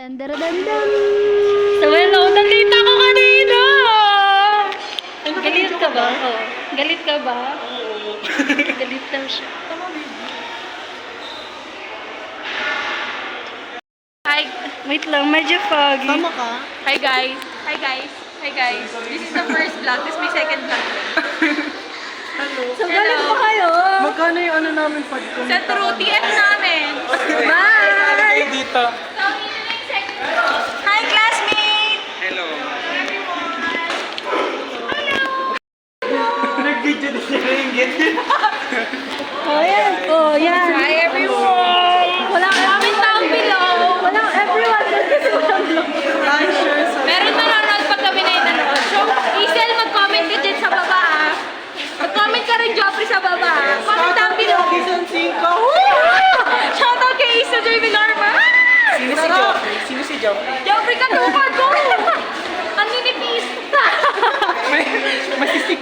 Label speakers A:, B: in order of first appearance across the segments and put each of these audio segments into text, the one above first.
A: Dan, dan, dan, dan.
B: So, hello, nandito ako kanina! Galit ka ba? Oo. Galit ka ba? Oo. Galit daw siya. Hi, wait lang, medyo foggy.
C: Tama ka?
B: Hi guys. Hi guys. Hi guys. This is the first vlog. This is my second vlog.
C: Hello.
B: So, galit pa kayo?
C: Magkano yung ano namin pag
B: Sa true TF namin.
C: Bye! Dito.
B: So, ito na yung second vlog. Hi classmate!
C: Hello. Nag-video din siya yung ganyan.
A: Oh, yan. Oh, yan.
B: Hi everyone!
A: Walang
B: Comment down below.
A: Walang everyone doon kasi walang vlog.
B: Meron nanonood pag kami na yung nanonood. So, Isel, mag-comment ka dyan sa baba ah. Mag-comment ka rin, Joffrey, sa baba ah. Comment down below.
C: Season 5.
B: Shoutout kay Isa Joy Villarma.
C: Sino si Joffrey? Sino si Joffrey?
B: Joffrey, katupad ko! Ang ninipis!
C: Masisik.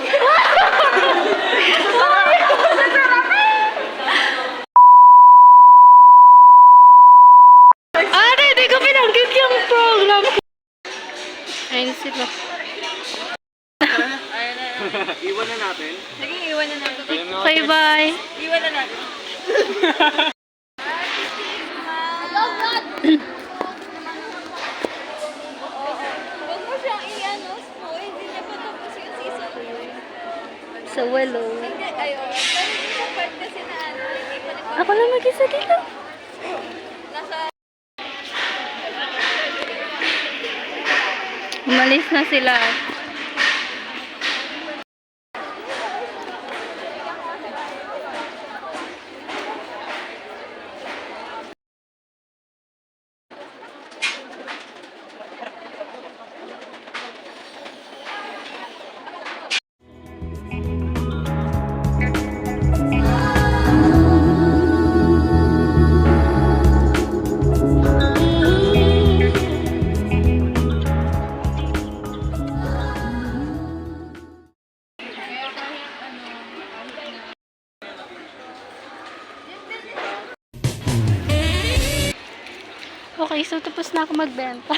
B: Ate, di ko pinanggit yung program. Ayun sila.
C: Iwan na natin.
B: Sige, iwan na natin.
C: Okay,
B: bye. Iwan na natin.
A: Huwag mo siyang i-ano, spoil. Hindi niya pa tapos yung season.
B: Sa Willow.
A: Hindi, ayun. Pero hindi sa part kasi na ano, hindi pa nag-
B: Ako lang mag-isa dito.
A: Nasa...
B: Umalis na sila. Okay, so tapos na ako magbenta.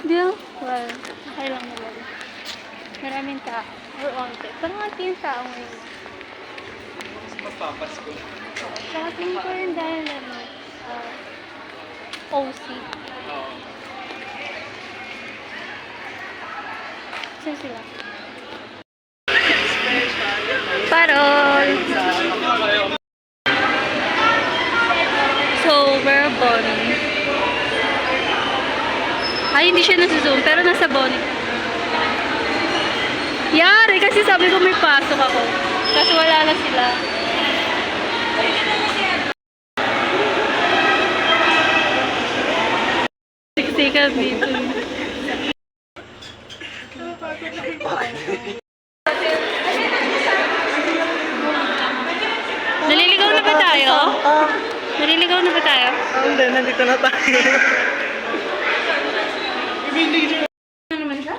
B: Hindi well, okay lang naman. Maraming tao. Or onte. Parang ang yung tao ngayon.
C: Magpapasko.
B: Saka tingin ko rin dahil ano, OC.
C: Oo.
B: Saan sila? Parol! Sober Bonnie. Ay, hindi siya nasa-zoom, pero nasa Bonnie. Yari, kasi sabi ko may pasok ako. Kasi wala na sila. Siksikan dito. Naliligaw na ba tayo? Naliligaw na ba tayo?
C: Hindi, nandito na tayo.
B: Ano naman siya?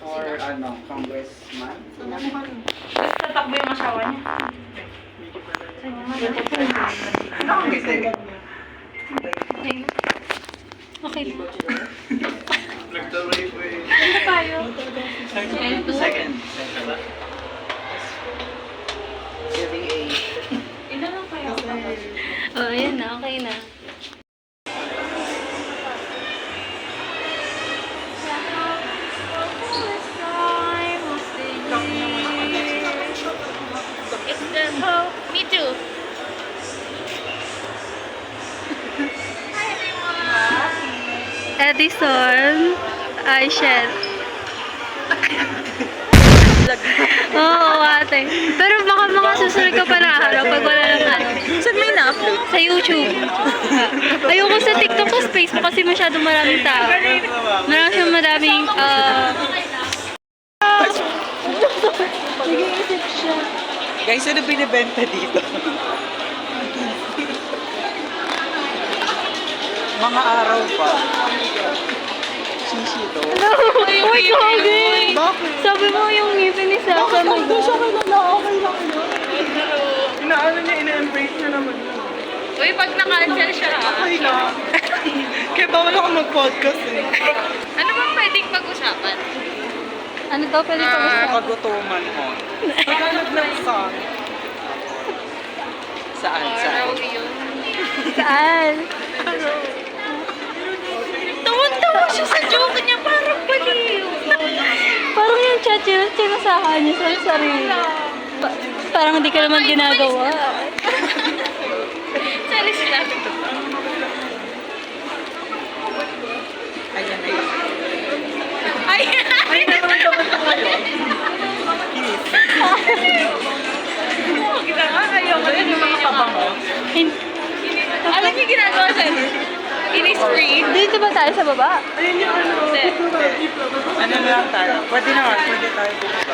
C: Or ano, congressman?
B: Tatakbo yung asawa niya. Okay.
C: Nagtuloy po eh.
B: Ano tayo?
C: Second. Giving a...
B: Ilan lang kayo? Oh, ayan na. Okay na. It's the hope. Me too. Edison. Aishet. Oo, ate. Pero baka mga susunod ka pa na araw pag wala lang ano.
A: Saan may na-upload?
B: Sa YouTube. Ayoko sa TikTok sa Facebook kasi masyadong maraming tao. Maraming
A: Nag-iisip siya.
C: Guys, ano binibenta dito? Mga araw pa. Sisito.
B: Uy, Kogi!
C: Bakit?
B: Sabi mo yung ngipin ni Sasa.
C: Bakit lang daw siya kilala? Okay lang yun. Inaano niya, ina-embrace niya naman yun.
B: Uy, pag na-cancel siya.
C: Okay lang. Bawal ako mag-podcast eh.
A: Ano bang pwedeng pag-usapan?
B: Ano daw pwede pag-usapan?
C: Kagutuman ko. Naghanap ng song. Saan?
A: Araw yun.
B: Saan?
A: Tawan-tawa siya sa joke niya, parang baliw.
B: Parang yung chat yun, sinasahan niya sa sarili. Parang hindi ka naman ginagawa.
A: Salis lang.
C: Ayan, ayan.
A: Ay!
C: Ay, naman dapat ko ngayon.
A: Ayaw ko yun yung mga kabango. Alam niyo ginagawa sa'yo? Ini-screen.
B: Dito ba tayo sa baba?
C: Ayun yung ano. Ano na lang tayo? Pwede naman, pwede tayo bumaba.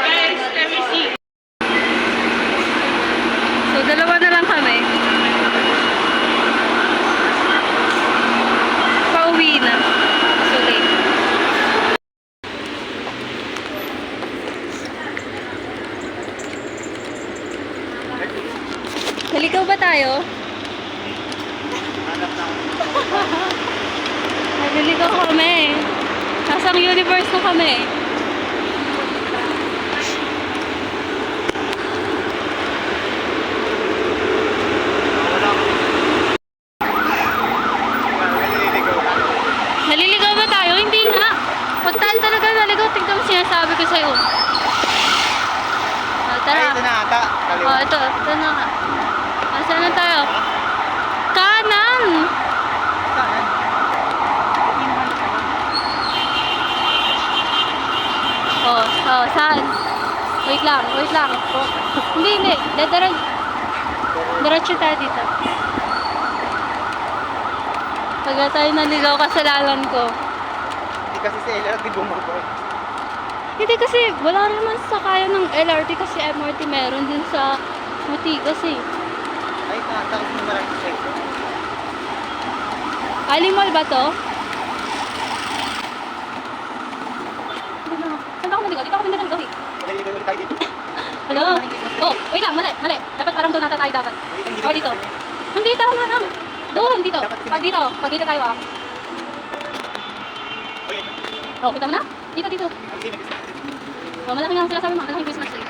A: Guys, let me see.
B: So, dalawa na lang kami. Pauwi na. So late. Naligaw ba tayo? Naliligaw kami. Nasang universe na kami. Naliligaw ba tayo? Hindi na. Pag tayo talaga naligaw, tignan mo sinasabi ko sa'yo. Tara.
C: Ay, ito na ata.
B: Ito na nga. Saan na tayo? Kanan! Saan? Wait lang. Hindi. Diretso tayo dito. Pag tayo naligaw, kasalanan ko.
C: Hindi kasi si LRT bumaba.
B: Hindi kasi, wala naman sakayan ng LRT kasi MRT meron din sa Mutigas eh.
C: Ay, takot mo maraming sekso.
B: Alimal ba to? Saan ako naligaw? Dito ako naligaw eh.
C: Naliligaw ulit tayo dito.
B: Hello? Oh, wait lang, mali. Dapat parang doon nata tayo dapat. O dito. Hindi, tama lang. Doon, dito. Pag dito tayo ah. Oh, kita mo na? Dito. Oh, malaki nga sila sabi mo, malaking Christmas tree.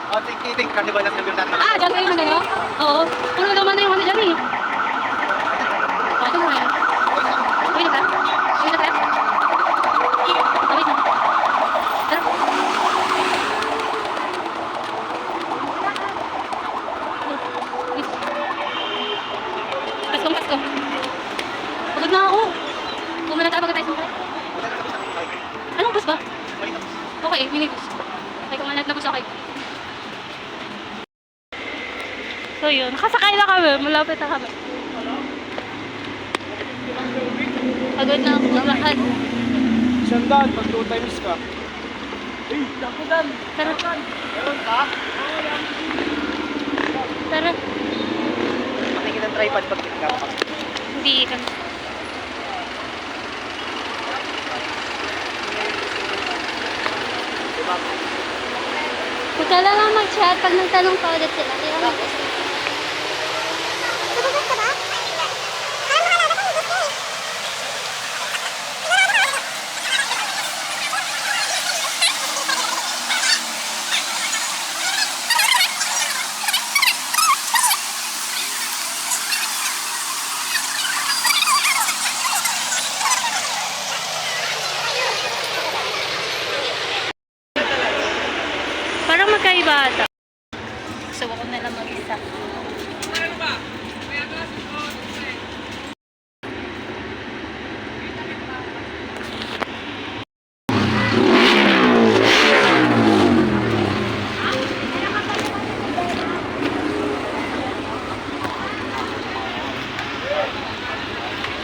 C: Oh, think, carnival na sinabi yung tatlo.
B: Ah, dyan kayo na gano'n? Oo. Puro naman na yung ano dyan eh. Oh, ito mo ngayon. Wait na. Wait na. Tara. Pasko. Pagod na ako. Kumuna tayo tayo sumpa. Anong bus ba? Okay, minibus. Okay, kumanat na bus okay. So yun, nakasakay na kami, malapit na kami. Pagod na ako maglakad.
C: Sandaan, pag 2 times ka. Eh, dakudan.
B: Tara.
C: Meron ka?
B: Tara.
C: Makikita ng tripod pag tingnan ka.
B: Hindi ka. Huwag ka lang mag-chat pag nagtanong pa ulit sila. Kaya mag-chat. Parang magkaiba ata. Gusto ko na lang mag-isa.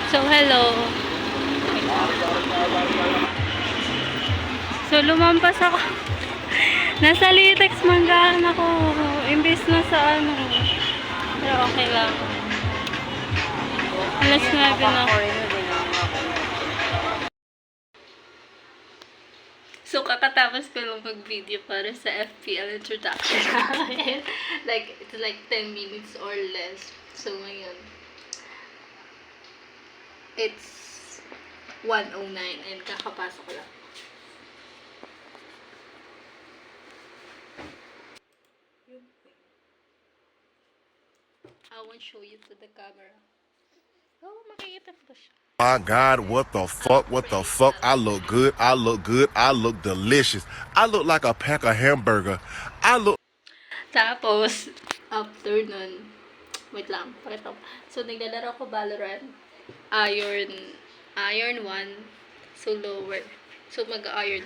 B: So, hello. So, lumampas ako. Nasa Litex Manggahan ako. Imbis na sa ano. Pero okay lang. Alas 9 na. So, kakatapos ko lang mag-video para sa FPL introduction namin. Like, it's like 10 minutes or less. So, ngayon, it's 1:09 and kakapasok ko lang. I won't show you to the camera. Oh, makikita ko siya.
D: My God, what the fuck, I look good, I look delicious. I look like a pack of hamburger. I look...
B: Tapos, after nun, wait lang, pakita ko. So, naglalaro ko Valorant. Iron 1. So, lower. So, mag-iron.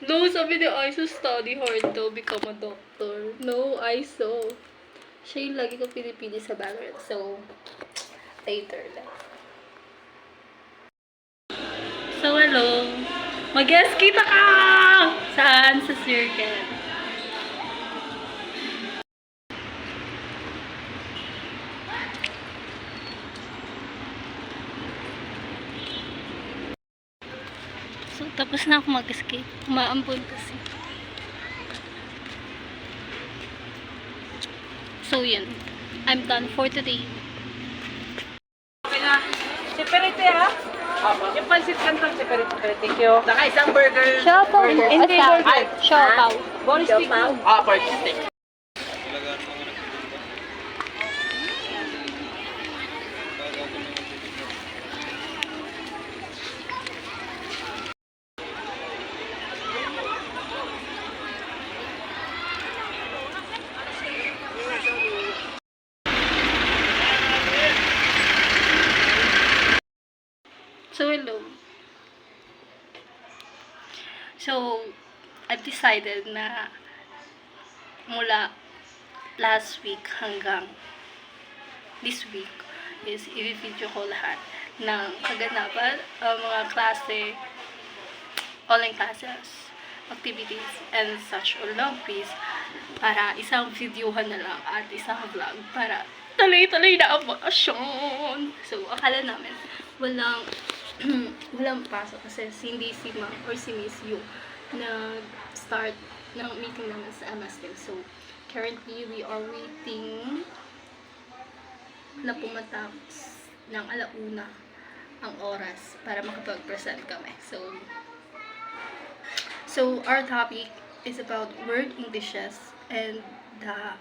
B: No, sabi ni ISO, study hard to become a doctor. No, ISO. Siya yung lagi ko pinipili sa Valorant. So, later lang. So, hello. Mag-guest kita ka! Saan? Sa circle. So, tapos na ako mag-escape. Umaambon kasi. So, yun. I'm done for today.
C: Okay na. Separate ha? Yung pansit canton, separate. Thank you. Naka isang burger.
B: Siopaw.
C: Hindi, burger.
B: Siopaw.
C: Bonus stick. Bonus stick.
B: So, hello. So, I've decided na mula last week hanggang this week is i-video ko lahat ng kaganapan, mga klase, online classes, activities, and such Olympics para isang videohan na lang at isang vlog para tuloy-tuloy na ang bakasyon. So, akala namin walang pasok kasi hindi si Ma'am or si Miss Yu nag-start ng meeting naman sa MSM. So, currently, we are waiting na pumatapos ng 1:00 ang oras para makapag-present kami. So, our topic is about word Englishes and the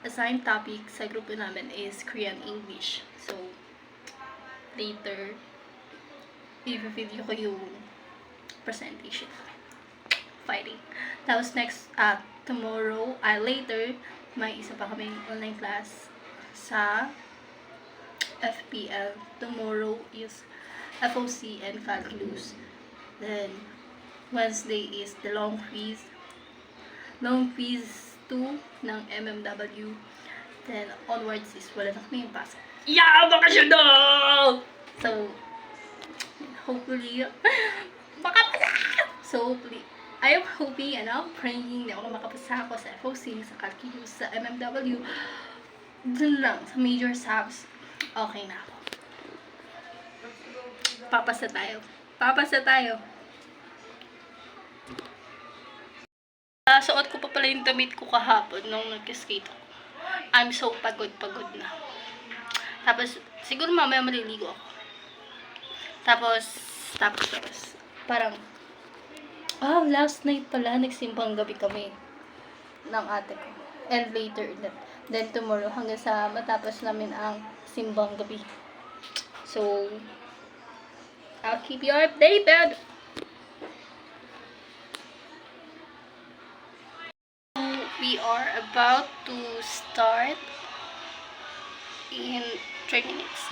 B: assigned topic sa grupo namin is Korean English. So, later, i-video ko yung presentation. Fighting. Tapos next, tomorrow, later, may isa pa kaming online class sa FPL. Tomorrow is FOC and Calculus. Then, Wednesday is the long quiz. Long quiz 2 ng MMW. Then, onwards is wala na kami yung pasok. Yeah! Bakasyon na! So, hopefully, baka pala! So, hopefully, I am hoping and I'm praying na ako makapasa ako sa FOC, sa Calculus, sa MMW. Dun lang, sa major subs, okay na ako. Papasa tayo. Papasa tayo. Suot ko pa pala yung damit ko kahapon nung nag-skate ako. I'm so pagod na. Tapos, siguro mamaya maliligo ako. Tapos, parang, last night pala, nagsimbang gabi kami ng ate ko. And later, then tomorrow, hanggang sa matapos namin ang simbang gabi. So, I'll keep you updated. We are about to start in 3 minutes.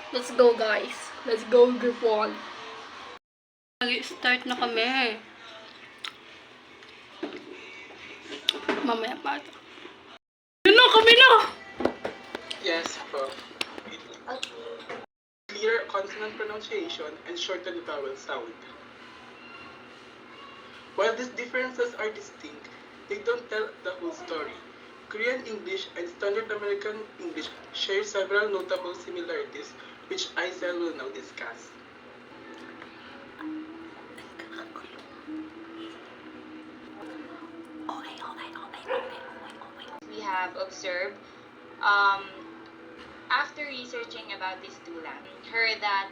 B: Let's go, guys. Let's go, group 1. Mag-start na kami. Mamaya pa ito. Yun na, kami na!
E: Yes, Prof. Clear consonant pronunciation and shorten the vowel sound. While these differences are distinct, they don't tell the whole story. Korean English and Standard American English share several notable similarities which Aisel will now discuss.
F: We have observed, um, after researching about these two languages, heard that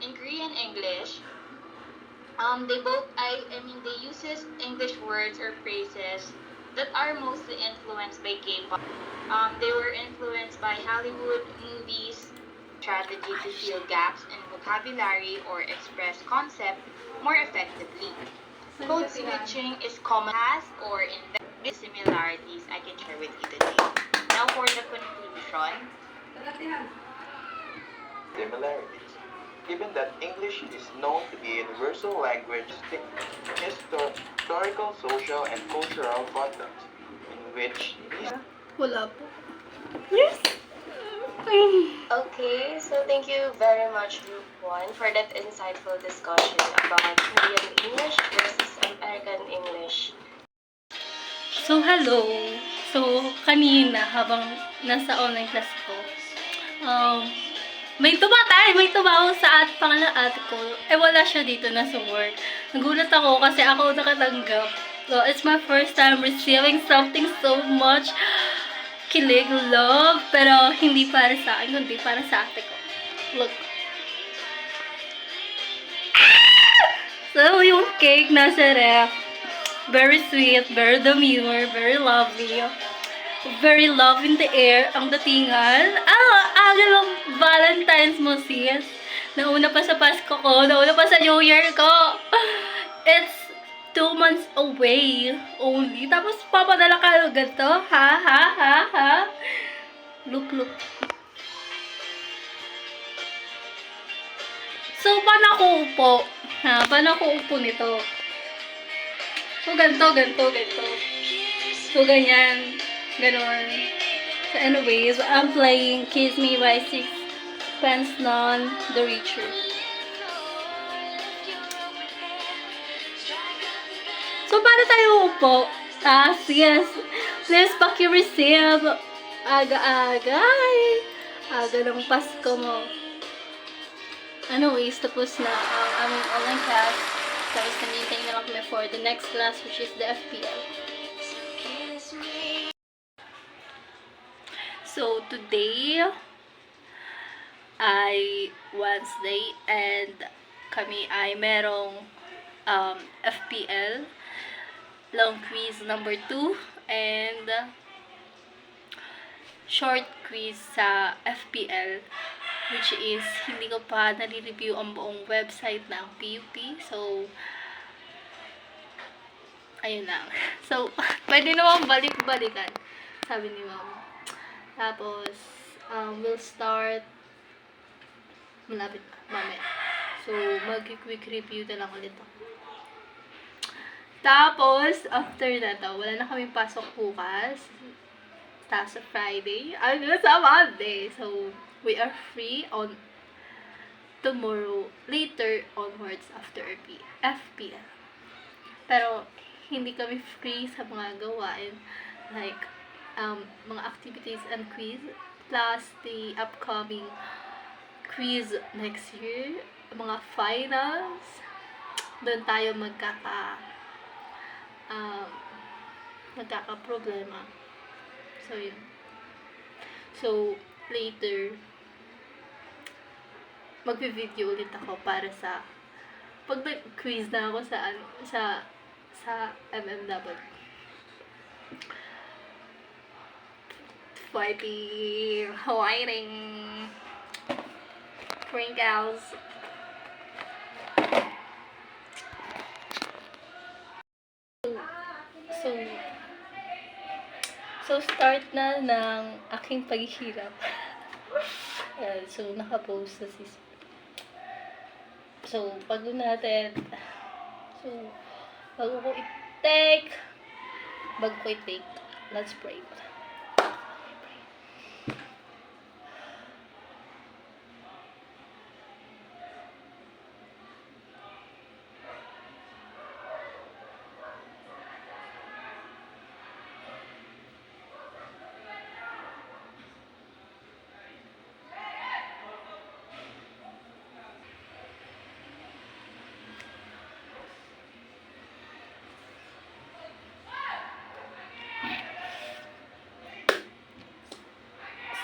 F: in Korean English, they uses English words or phrases that are mostly influenced by K-pop. They were influenced by Hollywood movies, strategy to fill gaps in vocabulary or express concept more effectively. Code switching is common as or in the similarities I can share with you today. Now for the conclusion.
G: Similarities. Given that English is known to be a universal language, historical, social, and cultural context in which these
B: Wala po.
H: Okay, so thank you very much, Group 1, for that insightful discussion about Korean English versus American English.
B: So, hello. So, kanina, habang nasa online class ko, may tumawag sa pangalan ate ko. Wala siya dito, nasa work. Nagulat ako kasi ako nakatanggap. So, it's my first time receiving something so much kilig, love, pero hindi para sa akin, kundi para sa ate ko. Look. So, yung cake nasa ref. Very sweet, very demure, very lovely. Very love in the air, ang datingan. Aga lang Valentine's mo, sis. Nauna pa sa Pasko ko, nauna pa sa New Year ko. It's 2 months away only. Tapos papadala ka ganito? Ha? Look. So, paano ako upo? Paano ako upo nito? So, ganito. So, ganyan. Ganon. So, anyways, I'm playing Kiss Me by Sixpence None, The Richer. So, paano tayo upo? Yes. Please, paki-receive. Aga-aga. Aga ng Pasko mo. Anyways, tapos na ang aming online class. Tapos, nanintay na lang kami for the next class, which is the FPL. So, today ay Wednesday and kami ay merong FPL long quiz number 2 and short quiz sa FPL, which is hindi ko pa nare-review ang buong website ng PUP. So, ayun lang. So, pwede naman balik-balikan, sabi ni Mama. Tapos, we'll start malapit mamaya. So, mag-quick review na lang ulit ako. Tapos, after na to, wala na kaming pasok bukas. Tapos sa Friday, sa Monday. So, we are free on tomorrow, later onwards after FPL. Pero, hindi kami free sa mga gawain. Like, mga activities and quiz, plus the upcoming quiz next year, mga finals, doon tayo magkaka-problema. So, yun. So, later, magpi-video ulit ako para sa pag quiz na ako sa MMW. Fighting, Pringles. So start na ng aking paghihirap. So, naka-post na si. So, bago natin. So, bago ko i-take, let's pray.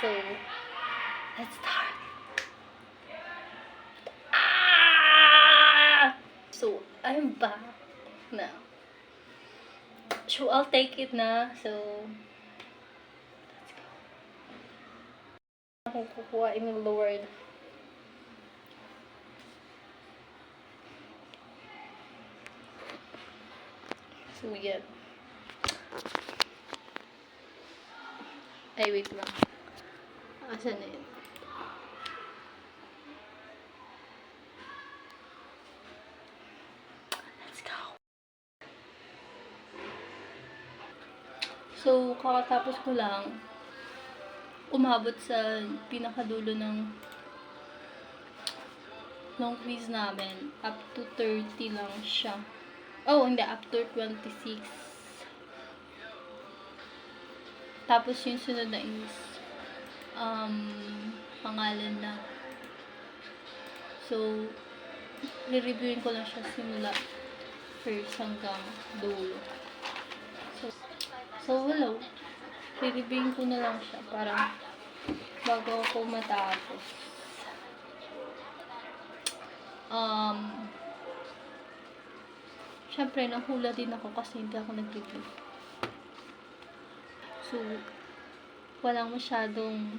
B: So, let's start. So, I'm back now. So, I'll take it na. So, let's go. Akong kukuhain ng Lord. So, yan. Ay, wait lang. Asan na yun? Let's go. So, kakatapos ko lang umabot sa pinakadulo ng quiz namin. Up to 30 lang siya. Oh, hindi. Up to 26. Tapos yung sunod na is pangalan na. So, re-reviewin ko lang siya simula first hanggang dulo. So hello. Re-reviewin ko na lang siya para bago ako matapos. Syempre, nahula din ako kasi hindi ako nag-review. So, walang masyadong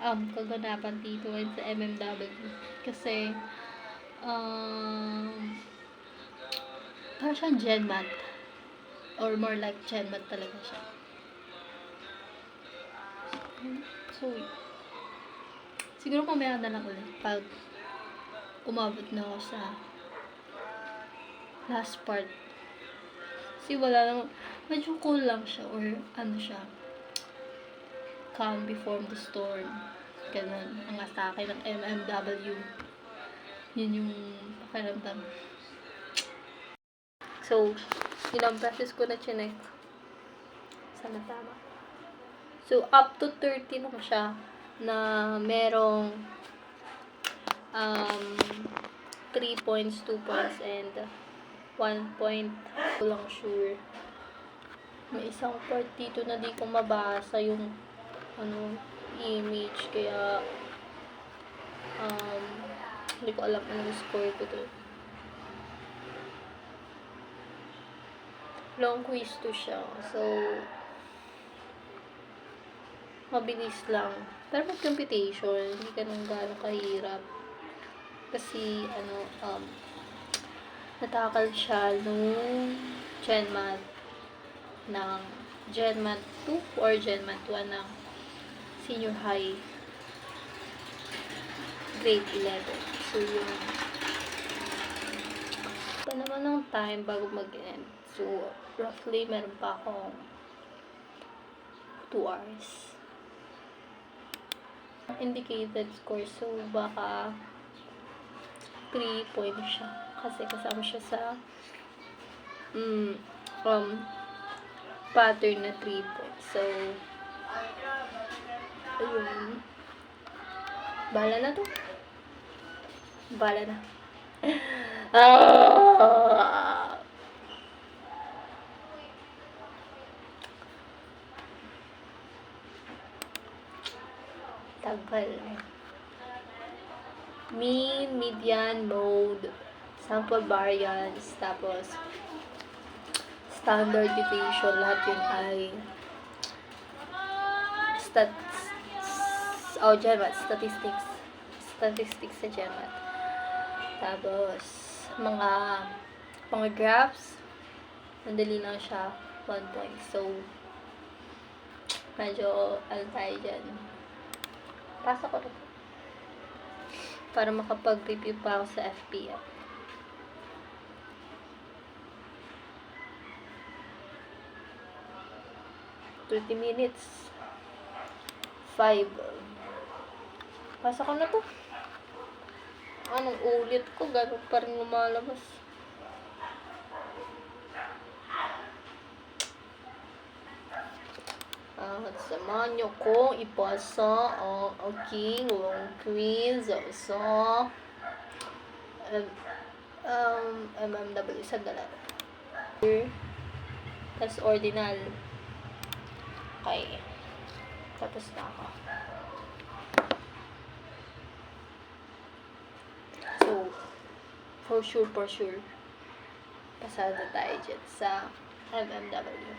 B: kaganapan dito sa MMW. Kasi, parang siyang GenMat. Or more like GenMat talaga siya. So, siguro mamaya na lang ulit pag umabot na ako sa last part. Kasi wala lang, medyo cool lang siya or ano siya, calm before the storm. Ganun ang atake ng MMW. Yun yung pakiramdam. So, ilang beses ko na chinek. Sana tama. So, up to 30 lang siya na merong 3 points, 2 points, and 1 point. Ko lang sure. May isang part dito na di ko mabasa yung image, kaya hindi ko alam anong score ko to. Long quiz to siya. So, mabilis lang. Pero pag computation, hindi ka nang gano'ng kahirap. Kasi, natakal siya nung GenMat ng GenMat 2 or GenMat 1 ng senior high grade 11. So, yun. Pa naman ng time bago mag-end. So, roughly, meron pa akong 2 hours. Indicated score. So, baka 3 points siya. Kasi kasama siya sa pattern na 3 points. So, ayun. Bahala na to. Bahala na. Tagal. Mean, median, mode, sample variance, tapos standard deviation, lahat yun ay GenMat, statistics sa GenMat. Tapos, mga graphs, madali lang siya, 1 point. So, medyo tayo dyan. Pasa ko rin. Para makapag-review pa ako sa FPF. $30 minutes. 5. Pasa ko na to. Anong ulit ko? Gano'n pa rin lumalabas. Samahan nyo kong ipasa ang aking long quiz sa MMW. Sandala. Tapos ordinal. Okay. Tapos na ako. For sure, pasado tayo dyan sa MMW.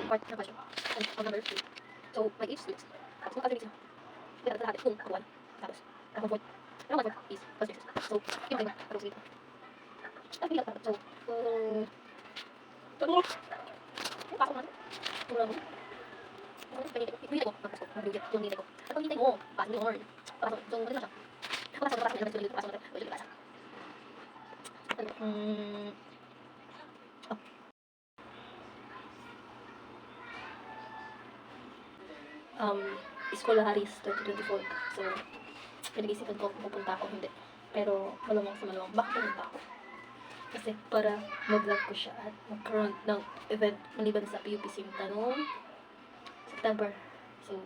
B: Part na question. Number 3. So, my age is tapos kung calculate siya, kaya lahat kung kakuan. Tapos, ang comfort. Ang comfort is constraints. So, yung mga tapos dito. Ang bigat pa. So, yung pasok natin. Yung hindi ko. Yung hindi ko. At kung hindi mo, pasok yung horn. Pasok. So, ano siya? Pasok natin. Pasok natin. Escolaris 2024. So, pinag-isipan ko kung pupunta ako hindi. Pero, malamang sa malamang, bakit pupunta ako? Kasi para mag-vlog ko siya at magkaroon ng event maliban sa PUP Sinta noong September. So,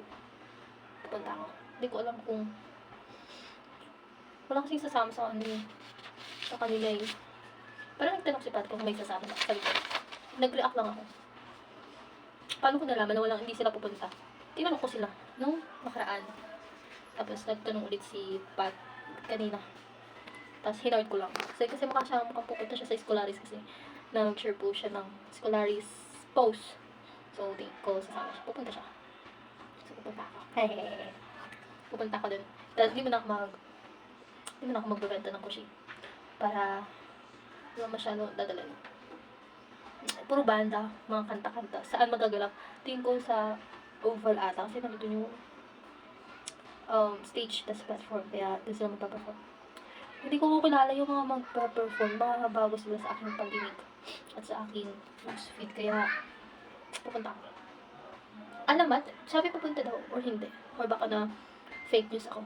B: pupunta ako. Hindi ko alam kung wala kasing sasama sa kanila eh. Parang nagtanong si Pat kung may sasama sa likod. Nag-react lang ako. Paano ko nalaman na hindi sila pupunta? Tinanong ko sila nung nakaraan. Tapos nagtanong ulit si Pat kanina. Tapos hinard ko lang. Kasi mukhang pupunta siya sa Escolaris kasi nag-share po siya ng Escolaris post. So, di ko sasama siya. Pupunta siya. So, pupunta ako. Pupunta ako dun. Tapos, di mo na ako magbebenta ng kushi. Para wala masyado dadalhin. Puro banda, mga kanta-kanta. Saan magagalap? Tingin ko sa Oval ata. Kasi nandito yung stage, tas platform. Kaya, doon sila magpa-perform. Hindi ko kilala yung mga magpa-perform. Mga bago sila sa aking pag-ibig. At sa aking newsfeed. Kaya, pupunta ako. Alamat, sabi pupunta daw. Or hindi. Or baka na fake news ako.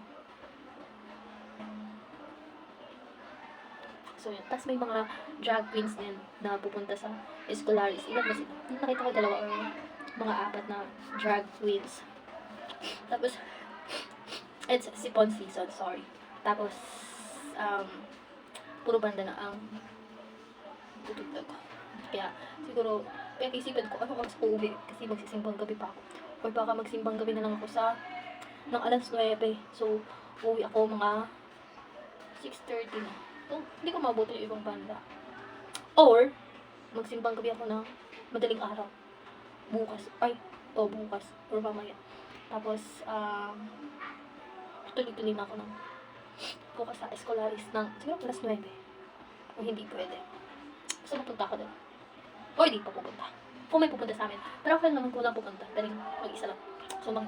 B: So, yun. Tapos may mga drag queens din na pupunta sa Escolaris. Ilan ba sila? Nakita ko 2 or mga 4 na drag queens. Tapos, it's Sipon season, sorry. Tapos, puro banda na ang tutugtog. Kaya, siguro, pinag-isipan ko, ano oras ko uwi? Kasi magsisimbang gabi pa ako. Or baka magsimbang gabi na lang ako ng alas 9. So, uwi ako mga 6:30 na. So, hindi ko mabuti yung ibang banda. Or, magsimbang gabi ako ng madaling araw. Bukas. Bukas. Or mamaya. Tapos, tuloy-tuloy na ako ng bukas sa Escolaris ng siguro alas 9. Kung hindi pwede. So, mapunta ako doon. O, hindi pa pupunta. Kung may pupunta sa amin. Pero okay naman kung lang pupunta. Pero mag-isa lang. So, ano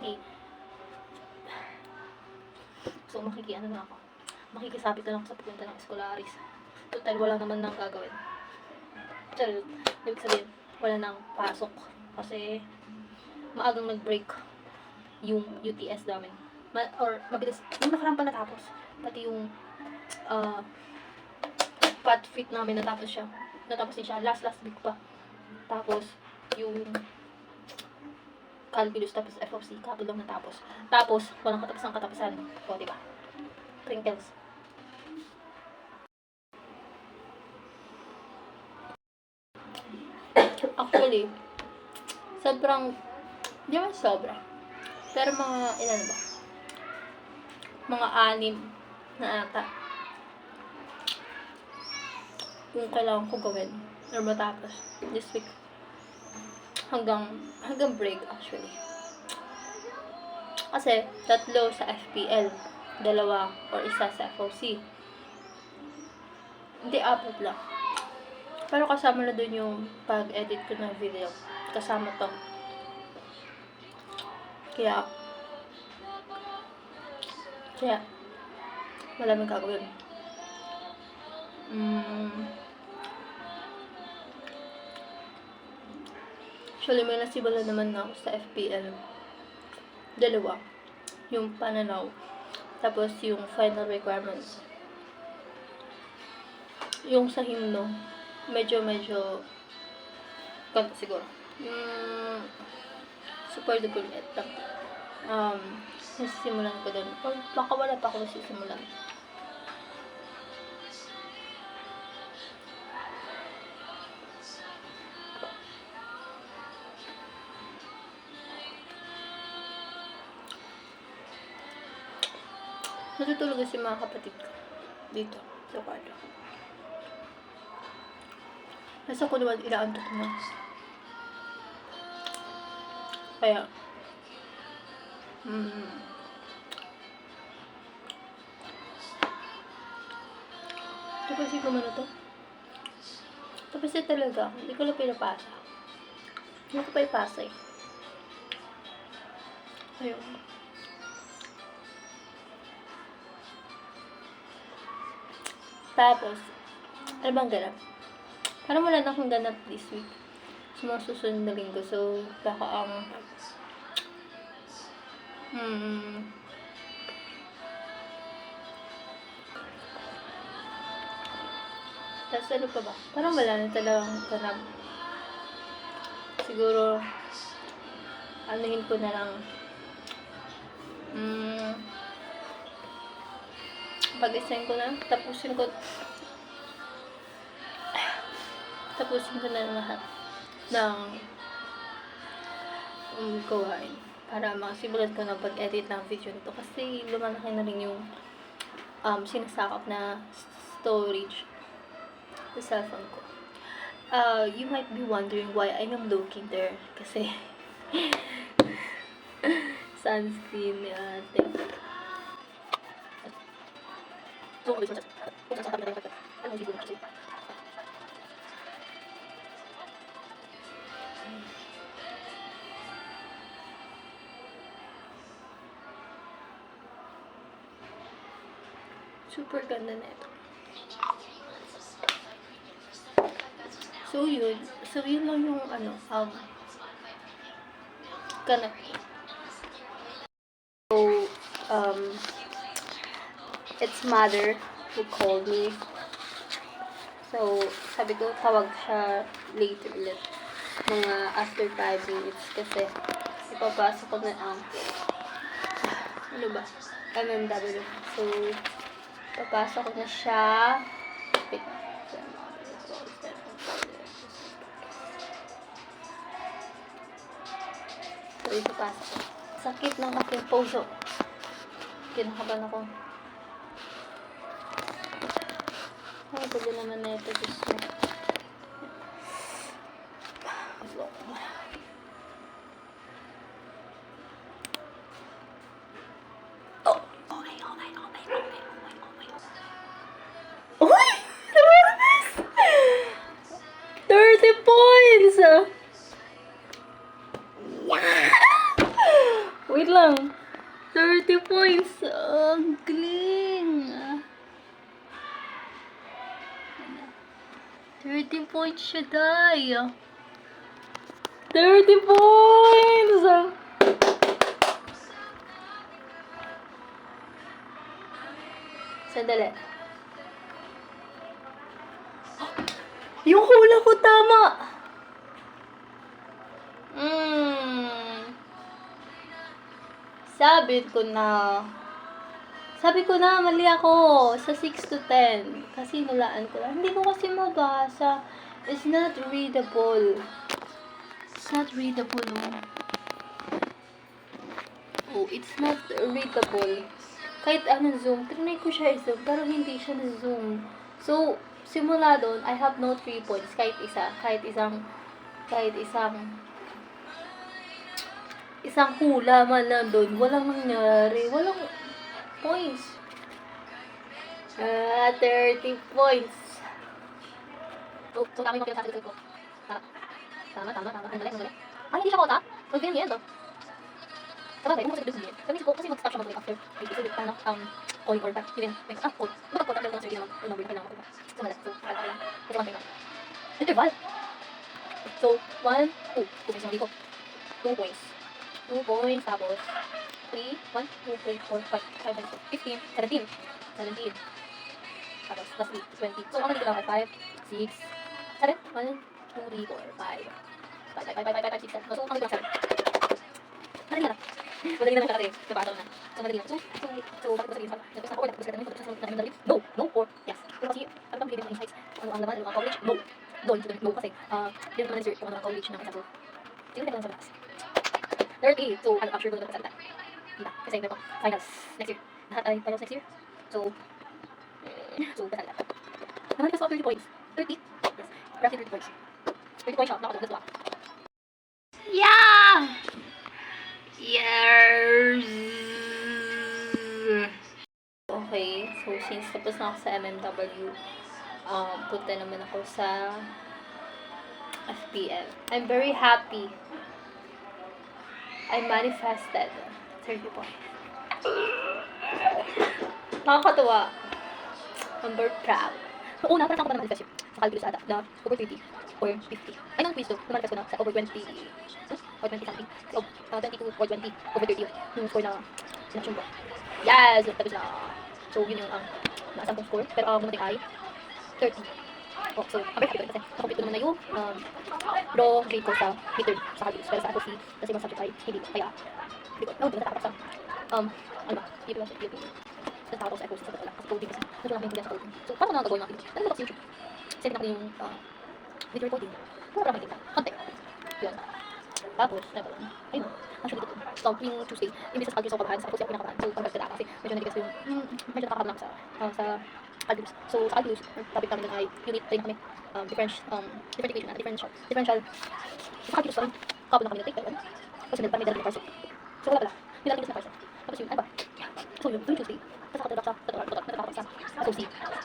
B: na ako. Makikisabit na lang ako sa pupunta ng Escolaris. Total, wala naman nang gagawin. Pero, ibig sabihin, wala nang pasok. Kasi, maagang nag-break yung UTS namin. Or, mabilis. Yung nakarang pa natapos. Pati yung, pad fit namin natapos siya. Natapos din siya. Last week pa. Tapos, yung calculus, tapos FOC, kapag lang natapos. Tapos, walang katapusan. O, diba? Crinkles. Actually, sobrang, di ba sobra? Pero mga, ilan ba? Mga 6 na ata. Yung kailangan ko gawin. Or matapos. This week. Hanggang break, actually. Kasi, 3 sa FPL. 2 or 1 sa FOC. Hindi, 4 lang. Pero kasama na dun yung pag-edit ko ng video. Kasama to. Kaya, malaming gagawin. Actually, may nasibala naman na ako sa FPL. 2. Yung pananaw. Tapos, yung final requirements. Yung sa himno, medyo, kanta siguro. Super duper liit lang. Nasisimulan ko dun. Or baka wala pa ako nasisimulan. Natutulog kasi mga kapatid ko. Dito, sa kwarto. Nasa ko naman inaantok na. Kaya, tapusin ko muna to. Tapusin talaga. Hindi ko lang pinapasa. Hindi ko pa ipasa eh. Ayun. Tapos, ano bang ganap? Parang wala na akong ganap this week. Sa mga susunod na linggo. So, baka ang... Tapos ano pa ba? Parang wala na talagang ganap. Siguro, anuhin ko na lang. Pag-isahin ko na, tapusin ko na lahat ng gawain para makasimulan ko na pag-edit ng video nito kasi lumalaki na rin yung sinasakop na storage sa cellphone ko. You might be wondering why I am looking there kasi sunscreen thing. Super ganda na ito. So yun lang yung ganap. So, it's mother who called me. So, sabi ko, tawag siya later ulit. Mga after 5 minutes. Kasi, ipapasok ko na ang MMW. So, ipapasok ko na siya. So, ipapasok ko. Sakit ng aking puso. Kinakaban ako. Ay, pwede naman na ito. Gusto. Oh! Uy! 30 points! Wait lang. 30 points. Ang galing. 30 points siya, day. 30 points! Sandali. Yung hula ko tama! Sabi ko na, mali ako sa 6 to 10. Kasi nulaan ko lang. Hindi ko kasi mabasa. It's not readable. It's not readable. Oh, it's not readable. Kahit zoom. Trinay ko siya i-zoom. Pero hindi siya na-zoom. So, simula doon, I have no 3 points. Kahit isang hula man nandun, walang nangyari, walang points. 30 points. So dami ko pinagsasagot ko. Tama. Ang galing. Ay, hindi siya kota. Convenient. Sabagay, kung kasi doon kami kasi mag-stop siya mag-wake after 80. So, paano, coin or back, even, coin. Magkakota, pero kung sabi naman, number na kailangan ko. So, malas. So, parang lang. Kasi 1 point. Interval. So, 1, 2. 2 points yung dito. 2 points. 2 points, tapos 3, 1, 2, 3, 4, 5, 15, 17. Tapos, plus 3, 20. So, ako dito lang ay 5, 6, 7, 1, 2, 3, 4, 5. 5, 6, 7. So, ako dito lang 7. Madali na. Madali na lang nakatay. Napasok na. So, madali na. So, bakit ba sabihin sa nagpasa ako, nagpasa ka namin, no, or yes. Pero kasi, ano bang bibigyan ng insights? Ano ang laman ng mga coverage? No. No, kasi, hindi naman na-insert kung ano ang coverage ng isa ko. Sino na lang sa lakas? 30. So, I'm sure doon na nagpasalita. Diba? Kasi, finals. Next year. lahat ay finals next year. So, basta lang. Naman kasi ako 30 points. 30? Yes. Roughly 30 points. 30 points siya. Nakatulog. Let's go. Yeah! Yes! Okay, so since tapos na ako sa MMW, punta naman ako sa FPM. I'm very happy. I manifested 30 points. Nakakatuwa. I'm very proud. So, una, parang ako na manifest yun. Sa calculus ata, na over 30 or 50. Ay, no, quiz to. Namanifest ko na sa over 20, or 20 something. So, 22 or 20, over 30 yun. Yung score na sinaksyon ko. Yes! Tapos na. So, yun yung naasam kong score. Pero dumating ay 30. Oh, so, I'm very happy kasi nakapit ko naman na yung raw grade ko sa midterm sa calculus. Pero sa FOC, kasi ibang subject ay hindi ko. Kaya, hindi ko. No, hindi natakot sa ano ba? PUP lang sa PUP. Natakot ako sa FOC sa totoo lang. Kasi coding kasi. Medyo lang yung sa coding. So, paano na gagawin natin? Ano ba sa YouTube? Send natin yung video recording. Kung parang makikita. Konti. Yun. Tapos, ano lang. Ayun. Actually, dito. So, yung Tuesday, imbis sa calculus ako kabahan, sa FOC ako pinakabahan. So, pag-gagawin kasi medyo nanigas yung, medyo nakakabang ako sa calculus. So, sa calculus, topic namin ay unit 3 kami. Different equation na, differential. Sa calculus pa rin, couple na kami na-take, pero ano? Kasi may dala ng parcel. So, wala pala. Nilalagay na parcel. Tapos yun, ano ba? So, yun, Tuesday, kasi nakatulak sa FOC.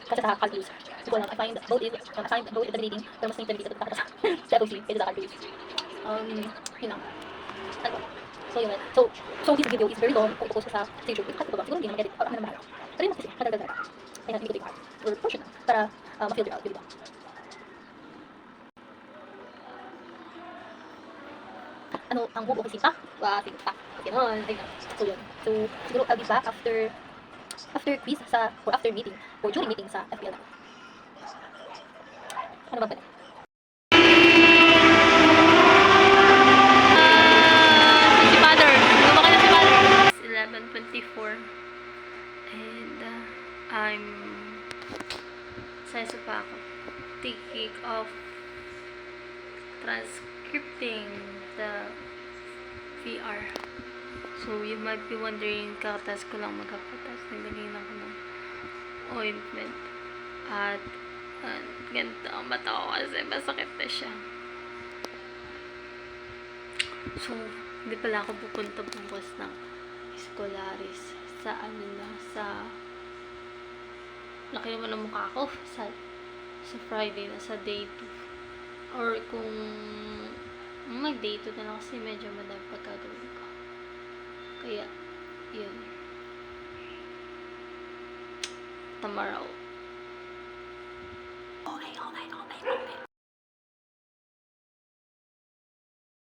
B: Kasi sa calculus. So, I find both is intimidating, pero mas intimidating sa FOC, kaysa sa calculus. Yun lang. Ano ba? So, yun. So this video is very long. Kung ipopost ko sa YouTube, cut ko ba? Siguro hindi na mag-edit. Ako na mahal. Pero yun kasi, matagal. Kaya hindi ko take part. Or portion na. Para ma-filter out yung iba. Ano ang buong opisita? Sinta. Ganon. Ayun. So, yun. So, siguro I'll be back after quiz or after meeting or during meeting sa FPL. Ano ba ba? Si Father. Lumaki na si Father. It's 11:24. And I'm sa pa ako. Taking of transcripting the VR. So, you might be wondering, kakatas ko lang magkapatas. Naglagay lang ako ng ointment. At, ganito ang mata ko kasi masakit na siya. So, hindi pala ako pupunta bukas ng Escolaris sa laki naman ang mukha ko sa Friday na sa day 2. Or kung mag-day 2 na lang kasi medyo madami pagkagawin ko. Kaya, yun. Tomorrow. Okay.